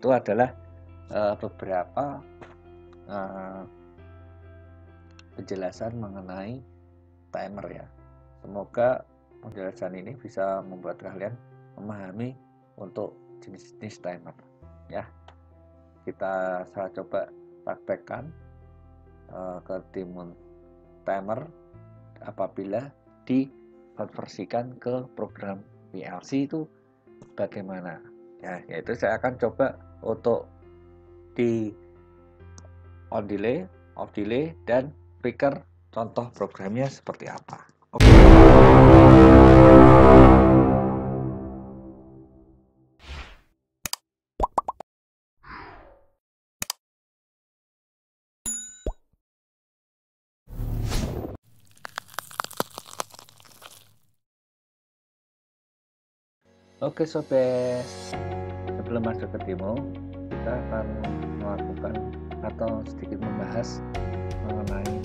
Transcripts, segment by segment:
itu adalah beberapa penjelasan mengenai timer ya. Semoga penjelasan ini bisa membuat kalian memahami untuk jenis-jenis timer ya. Kita coba praktekkan ke timun timer apabila dikonversikan ke program PLC itu bagaimana ya, yaitu saya akan coba untuk di on delay, off delay, dan flicker contoh programnya seperti apa. Oke. Oke sobat, sebelum masuk ke demo, kita akan melakukan atau sedikit membahas mengenai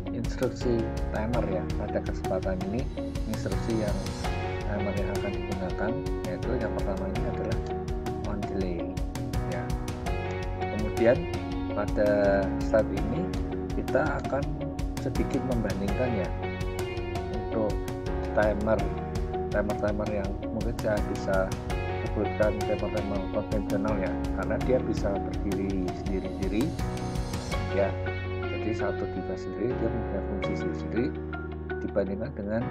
instruksi timer ya. Pada kesempatan ini, instruksi yang timer yang akan digunakan yaitu yang pertama ini adalah on delay ya. Kemudian pada saat ini kita akan sedikit membandingkan ya untuk timer yang mungkin saya bisa sebutkan timer konvensional ya, karena dia bisa berdiri sendiri-sendiri ya. Jadi satu device sendiri dia punya fungsi sendiri dibandingkan dengan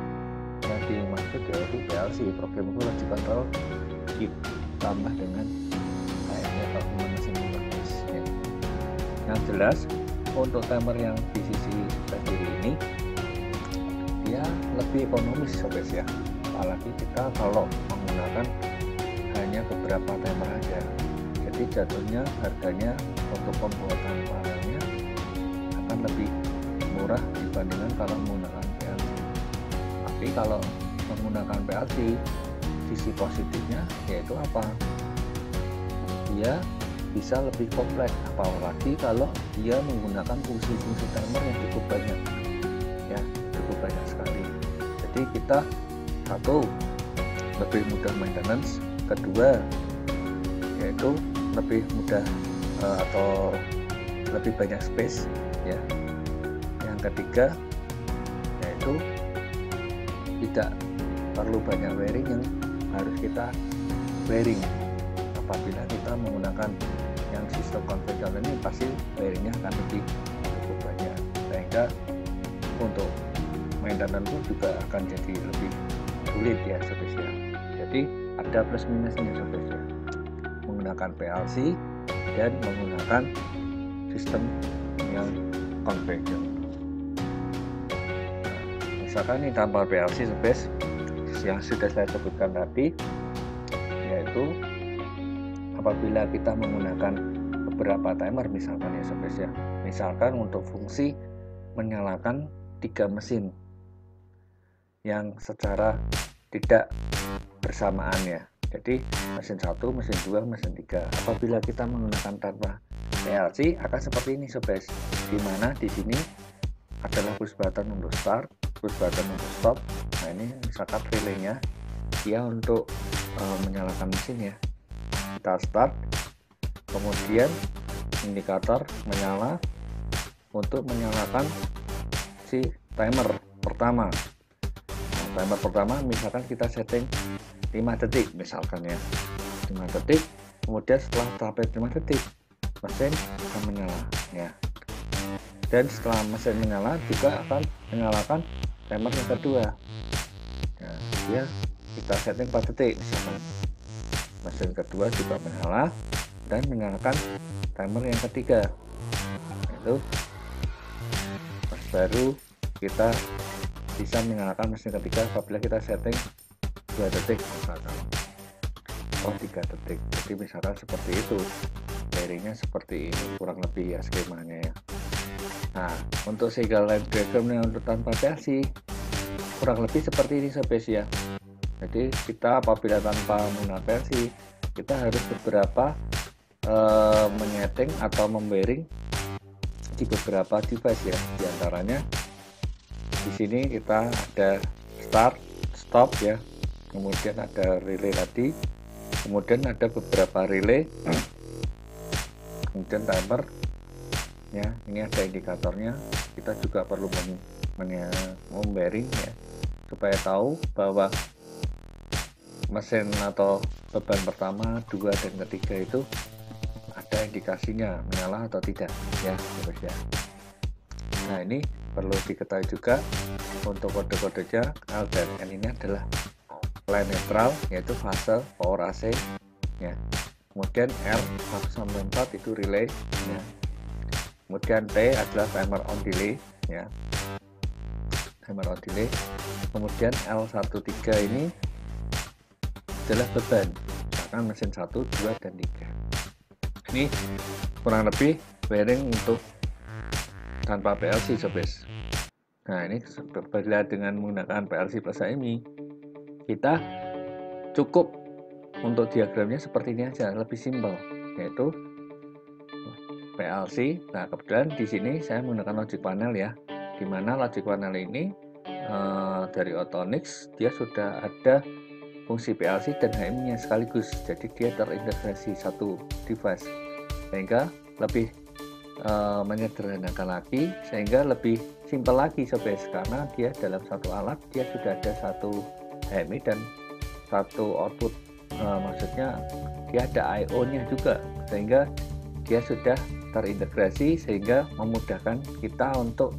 yang dimaksud yaitu PLC, Programmable Logic Control, ditambah dengan kayaknya performance mesin interface ya. Yang jelas untuk timer yang di sisi sendiri ini dia lebih ekonomis sobat ya. Apalagi kita kalau menggunakan hanya beberapa timer aja, jadi jatuhnya harganya untuk pembuatan panelnya akan lebih murah dibandingkan kalau menggunakan PLC. Tapi kalau menggunakan PLC, sisi positifnya yaitu apa? Dia bisa lebih kompleks, apalagi kalau dia menggunakan fungsi-fungsi timer yang cukup banyak ya, cukup banyak sekali. Jadi kita satu, lebih mudah maintenance, kedua yaitu lebih mudah atau lebih banyak space ya, yang ketiga yaitu tidak perlu banyak wiring yang harus kita wiring. Apabila kita menggunakan yang sistem konvensional ini pasti wiringnya akan lebih cukup banyak, sehingga untuk maintenance pun juga akan jadi lebih sulit ya sobat ya. Jadi ada plus minusnya sobat ya, menggunakan PLC dan menggunakan sistem yang konvensional. Nah, misalkan ini tanpa PLC sobat, yang sudah saya sebutkan tadi, yaitu apabila kita menggunakan beberapa timer misalkan ya sobat ya, misalkan untuk fungsi menyalakan 3 mesin yang secara tidak bersamaan ya. Jadi mesin 1, mesin 2, mesin 3. Apabila kita menggunakan tanpa PLC akan seperti ini sobat. Dimana di sini adalah push button untuk start, push button untuk stop. Nah ini misalkan relaynya dia untuk menyalakan mesin ya. Kita start, kemudian indikator menyala untuk menyalakan si timer pertama. Timer pertama misalkan kita setting 5 detik misalkan ya, 5 detik, kemudian setelah sampai 5 detik mesin akan menyala ya, dan setelah mesin menyala juga akan menyalakan timer yang kedua ya, dia kita setting 4 detik misalkan, mesin kedua juga menyala dan menyalakan timer yang ketiga, itu baru kita bisa menyalakan mesin ketiga apabila kita setting 2 detik misalkan, 3 detik. Jadi misalkan seperti itu, wiringnya seperti ini kurang lebih ya skemanya ya. Nah untuk serial line diagramnya untuk tanpa PLC kurang lebih seperti ini sobat ya. Jadi kita apabila tanpa menggunakan PLC kita harus beberapa menyeting atau membearing di beberapa device ya. Di antaranya di sini kita ada start, stop ya, kemudian ada relay tadi, kemudian ada beberapa relay kemudian timer ya, ini ada indikatornya. Kita juga perlu membearing ya, supaya tahu bahwa mesin atau beban pertama, 2 dan ketiga itu ada indikasinya menyala atau tidak ya guys ya. Nah, ini perlu diketahui juga untuk kode-kodenya. L dan N ini adalah line netral, yaitu fase power AC ya. Kemudian R 1 sampai 4 itu relay ya. Kemudian T adalah timer on delay ya, timer on delay. Kemudian L13 ini adalah beban, misalkan mesin 1, 2 dan 3. Ini kurang lebih bearing untuk tanpa PLC sobat. Nah, ini berbeda dengan menggunakan PLC plus HMI. Kita cukup untuk diagramnya seperti ini aja, lebih simpel, yaitu PLC. Nah, kebetulan di sini saya menggunakan logic panel ya, dimana logic panel ini dari Autonix dia sudah ada fungsi PLC dan HMI nya sekaligus, jadi dia terintegrasi satu device, sehingga lebih menyederhanakan lagi, sehingga lebih simpel lagi sobat, karena dia dalam satu alat dia sudah ada satu HMI dan satu output, maksudnya dia ada I/O nya juga, sehingga dia sudah terintegrasi, sehingga memudahkan kita untuk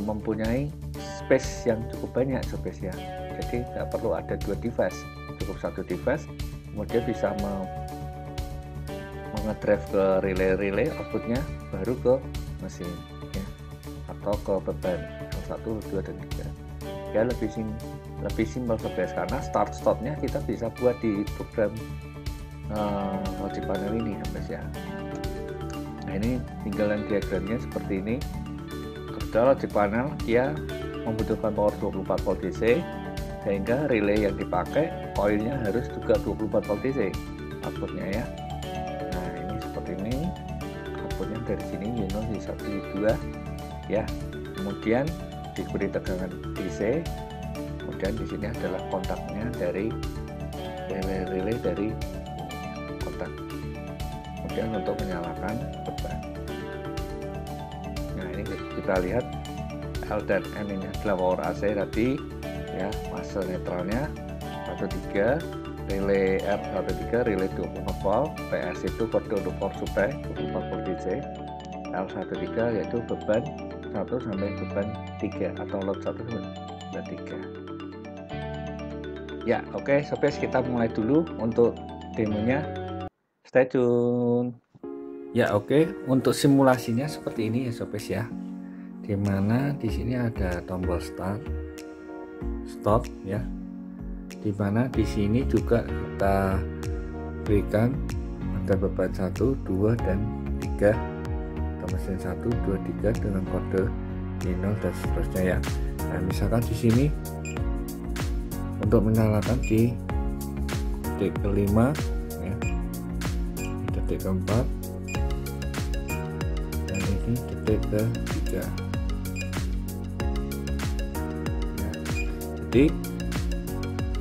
mempunyai space yang cukup banyak sobat ya. Jadi tidak perlu ada 2 device, cukup satu device, kemudian bisa mengedrive ke relay outputnya, baru ke mesin ya, atau ke beban 1, 2 dan 3 ya. Lebih simpel sobat, karena start stopnya kita bisa buat di program logic panel ini ya. Nah, ini tinggalan diagramnya seperti ini. Kebetulan logic panel dia membutuhkan power 24 volt DC, sehingga relay yang dipakai koilnya harus juga 24 volt DC outputnya ya. Nah, ini seperti ini outputnya, dari sini Y0, Y1, Y2 ya. Kemudian diberi tegangan DC. Kemudian di sini adalah kontaknya dari relay dari kontak. Kemudian untuk menyalakan beban. Nah, ini kita lihat L dan N ini adalah power AC tadi ya, fase netralnya 13, relay R13 relay 24 volt, PS itu kode untuk power supply 24 volt DC, L13 yaitu beban 1 sampai beban 3 atau load 1 sampai beban 3 ya. Oke sobat, kita mulai dulu untuk demonya, stay tune ya. Oke, untuk simulasinya seperti ini ya sobat ya, dimana di sini ada tombol start, stop ya, dimana di sini juga kita berikan ada beban 1, 2 dan 3 atau mesin 1, 2, 3 dengan kode Y0 dan seterusnya ya. Nah, misalkan di sini untuk menyalakan di detik kelima ya, detik keempat, dan ini detik ketiga ya. Jadi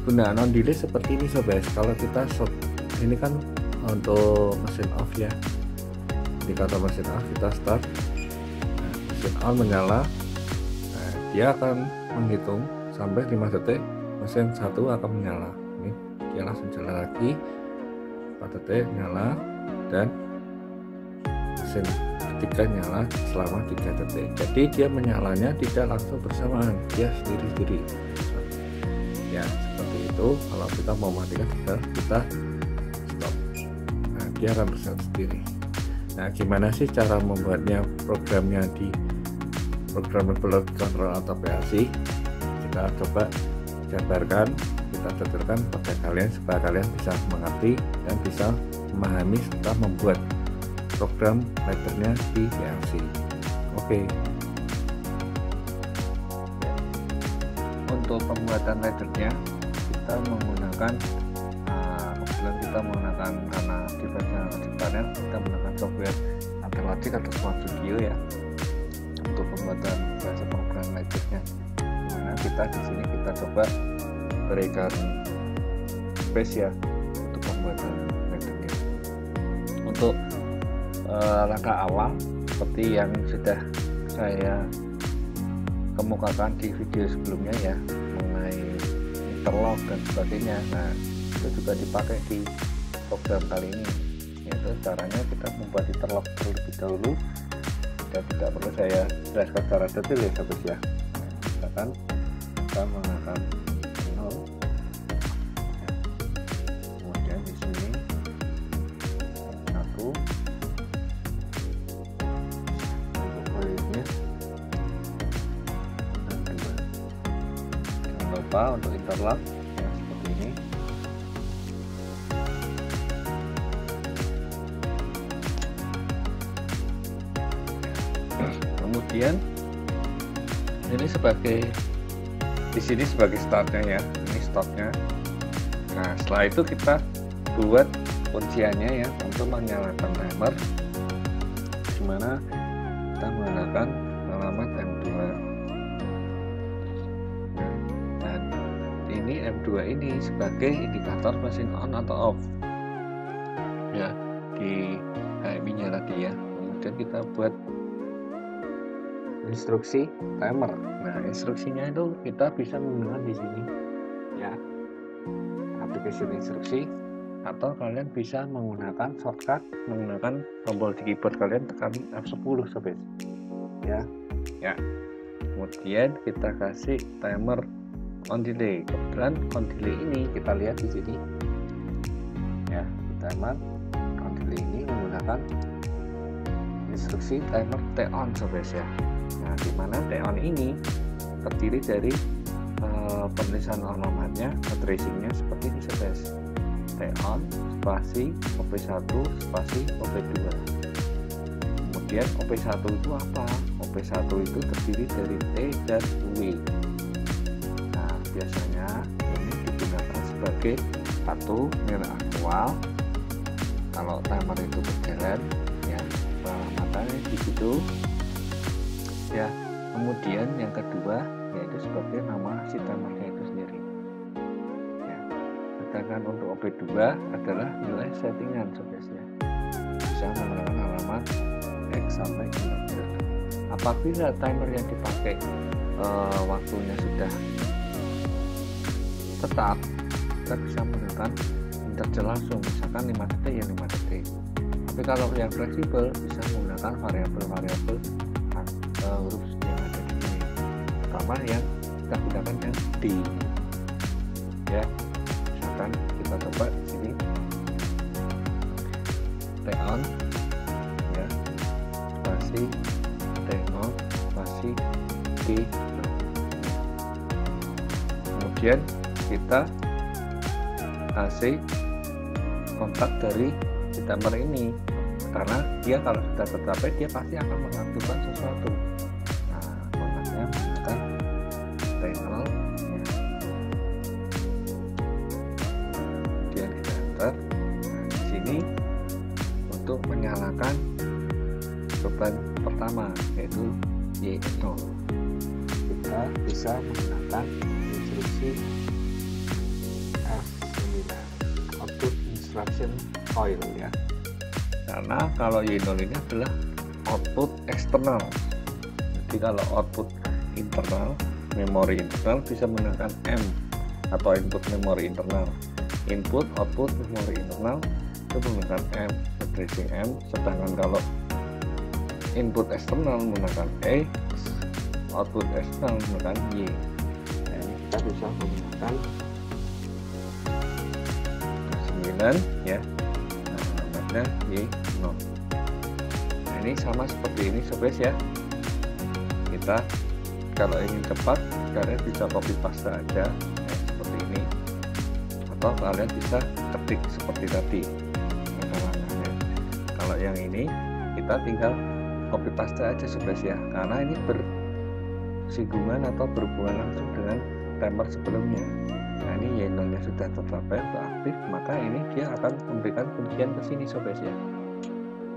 gunaan on delay seperti ini sobat. Kalau kita ini kan untuk mesin off ya, indikator mesin off, kita start, nah, mesin on menyala, nah, dia akan menghitung sampai 5 detik, mesin 1 akan menyala. Ini dia langsung jalan lagi 4 detik nyala, dan mesin ketiga nyala selama 3 detik. Jadi dia menyalanya tidak langsung bersamaan, dia sendiri-sendiri ya, seperti itu. Kalau kita mau matikan kita stop, nah dia akan berjalan sendiri. Nah, gimana sih cara membuatnya, programnya di programmable control atau PLC? Kita coba jabarkan, kita tuturkan pada kalian supaya kalian bisa mengerti dan bisa memahami serta membuat program laddernya di PLC. Oke. Untuk pembuatan laddernya kita menggunakan kebetulan kita menggunakan, karena device-nya logic panel, kita menggunakan software Logic atau Smart Studio ya untuk pembuatan bahasa program laddernya. Nah, kita di sini kita coba berikan space ya untuk pembuatan laddernya. Untuk langkah awal seperti yang sudah saya kemukakan di video sebelumnya ya, mengenai interlock dan sebagainya. Nah, itu juga dipakai di program kali ini, yaitu caranya kita membuat interlock terlebih dahulu dan tidak perlu saya jelaskan secara detail ya sobat ya. Misalkan kita menggunakan 0, kemudian di sini 1 untuk koinnya dan 2. Jangan lupa untuk interlock ya, seperti ini. Kemudian ini sebagai di sini sebagai startnya ya, ini stopnya. Nah, setelah itu kita buat kunciannya ya untuk menyalakan timer, dimana kita menggunakan alamat M2. Dan ini M2 ini sebagai indikator mesin on atau off ya di HMI-nya tadi ya. Kemudian kita buat instruksi timer. Nah, instruksinya itu kita bisa menggunakan di sini ya, aplikasi instruksi, atau kalian bisa menggunakan shortcut menggunakan tombol di keyboard kalian, tekan F10 sobat ya. Kemudian kita kasih timer on delay. Kebetulan on delay ini kita lihat di sini ya, timer on delay ini menggunakan instruksi timer T-on sobat ya. Nah, dimana T-on ini terdiri dari penulisan alamatnya, tracingnya seperti ini sobat. T-on spasi OP1 spasi OP2. Kemudian OP1 itu apa? OP1 itu terdiri dari T dan W. Nah, biasanya ini digunakan sebagai satu nilai aktual kalau timer itu berjalan ya, alamatnya di situ ya. Kemudian yang kedua yaitu sebagai nama si timernya itu sendiri ya. Sedangkan untuk OP2 adalah nilai settingan sobat ya, bisa menggunakan alamat X sampai 15. Apabila timer yang dipakai waktunya sudah tetap, kita bisa menggunakan interval langsung, misalkan 5 detik ya 5 detik. Tapi kalau yang fleksibel bisa menggunakan variabel-variabel huruf yang ada di sini, pertama yang kita gunakan yang D ya. Misalkan kita coba di sini T-on ya spasi T0 spasi D. Kemudian kita kasih kontak dari si timer ini, karena dia kalau sudah tercapai dia pasti akan mengaktifkan sesuatu. Nah, kontaknya menggunakan T0 ya. Kemudian kita enter. Nah, di sini untuk menyalakan beban pertama yaitu Y0, kita bisa menggunakan instruksi F9 output instruction coil ya. Karena kalau Y0 ini adalah output eksternal. Jadi kalau output internal, memori internal bisa menggunakan M atau input memori internal. Input output memori internal itu menggunakan M, addressing M. Sedangkan kalau input eksternal menggunakan E, output eksternal menggunakan Y. Nah, kita bisa menggunakan 9 ya. Y0. Nah, ini sama seperti ini sobat ya. Kita kalau ingin cepat kalian bisa copy paste aja ya, seperti ini, atau kalian bisa ketik seperti tadi langkah-langkahnya. Kalau yang ini kita tinggal copy paste aja sobat ya, karena ini bersinggungan atau berhubungan langsung dengan timer sebelumnya. Nah, ini Y0 nya sudah tercapai atau aktif, maka ini dia akan memberikan kuncian ke sini sobat ya.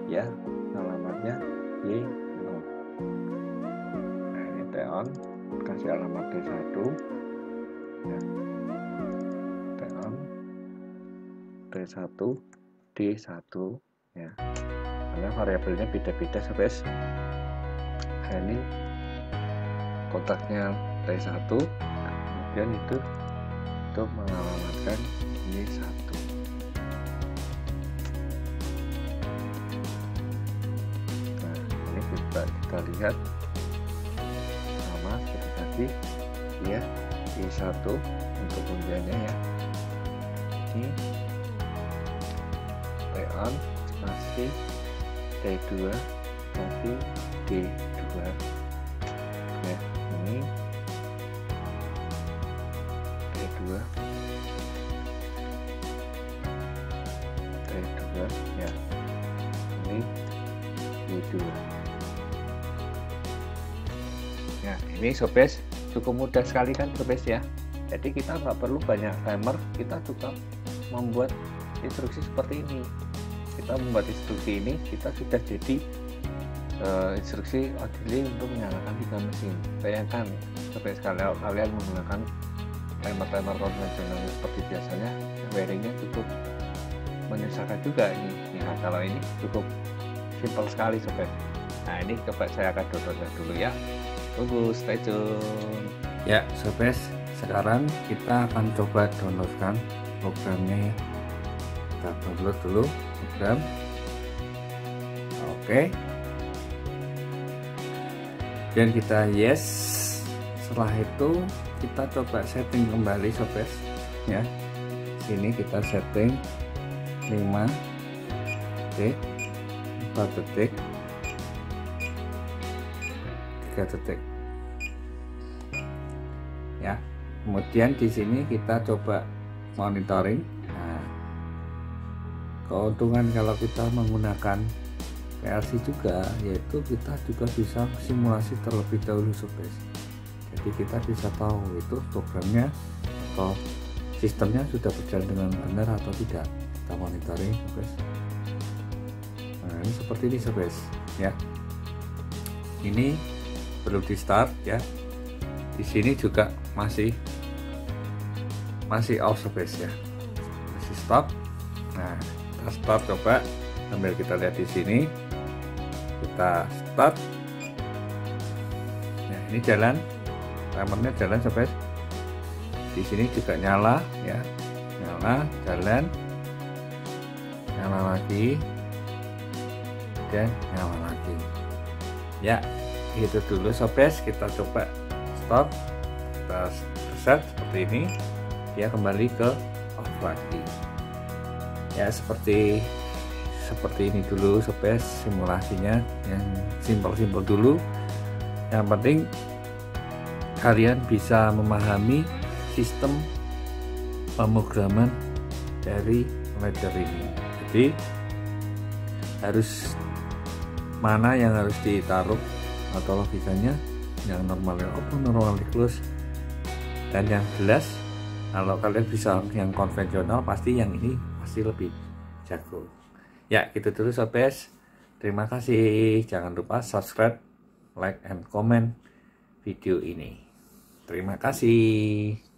Ya, alamatnya Y0. Nah, ini T-on, kasih alamat D1 ya. T-on D1 D1 ya. karena variabelnya beda-beda sobat. Nah, ini kontaknya T1, kemudian itu mengalamatkan Y1. Nah, ini kita lihat sama seperti tadi ya, Y1 untuk undiannya ya. Ini T-on masih T2 masih D2 ya, ini T2 ya, ini D2 ya. Ini sobat cukup mudah sekali kan sobat ya. Jadi kita nggak perlu banyak timer, kita cukup membuat instruksi seperti ini. Kita membuat instruksi ini, kita sudah jadi instruksi auxiliary untuk menyalakan 3 mesin. Bayangkan sampai kalau kalian menggunakan timer konvensional seperti biasanya, wiringnya cukup menyusahkan juga ini. Nah, kalau ini cukup simpel sekali sobat. Nah, ini coba saya akan download dulu ya. Tunggu, stay tune ya sobat. Sekarang kita akan coba downloadkan programnya ya. Kita download dulu program. Oke, dan kita yes. Setelah itu kita coba setting kembali sobat ya. Sini kita setting 5 detik, 4 detik, 3 detik ya. Kemudian di sini kita coba monitoring. Nah, keuntungan kalau kita menggunakan PLC juga yaitu kita juga bisa simulasi terlebih dahulu sobat. Jadi kita bisa tahu itu programnya atau sistemnya sudah berjalan dengan benar atau tidak. Kita monitoring sobat. Nah, ini seperti ini sobat ya. Ini perlu di start ya. Di sini juga masih off sobat ya, masih stop. Nah, kita start coba sambil kita lihat di sini. Kita start. Nah, ini jalan, timernya jalan sobat. Di sini juga nyala ya, nyala, jalan, nyala lagi, dan nyala lagi. Ya, itu dulu sobat. Kita coba stop, kita reset seperti ini, dia kembali ke off lagi ya. Seperti ini dulu sobat simulasinya, yang simpel-simpel dulu. Yang penting kalian bisa memahami sistem pemrograman dari ladder ini. Jadi harus mana yang harus ditaruh atau logikanya, yang normalnya open, normalnya close. Dan yang jelas kalau kalian bisa yang konvensional, pasti yang ini pasti lebih jago ya. Gitu dulu sobat, terima kasih. Jangan lupa subscribe, like, and comment video ini. Terima kasih.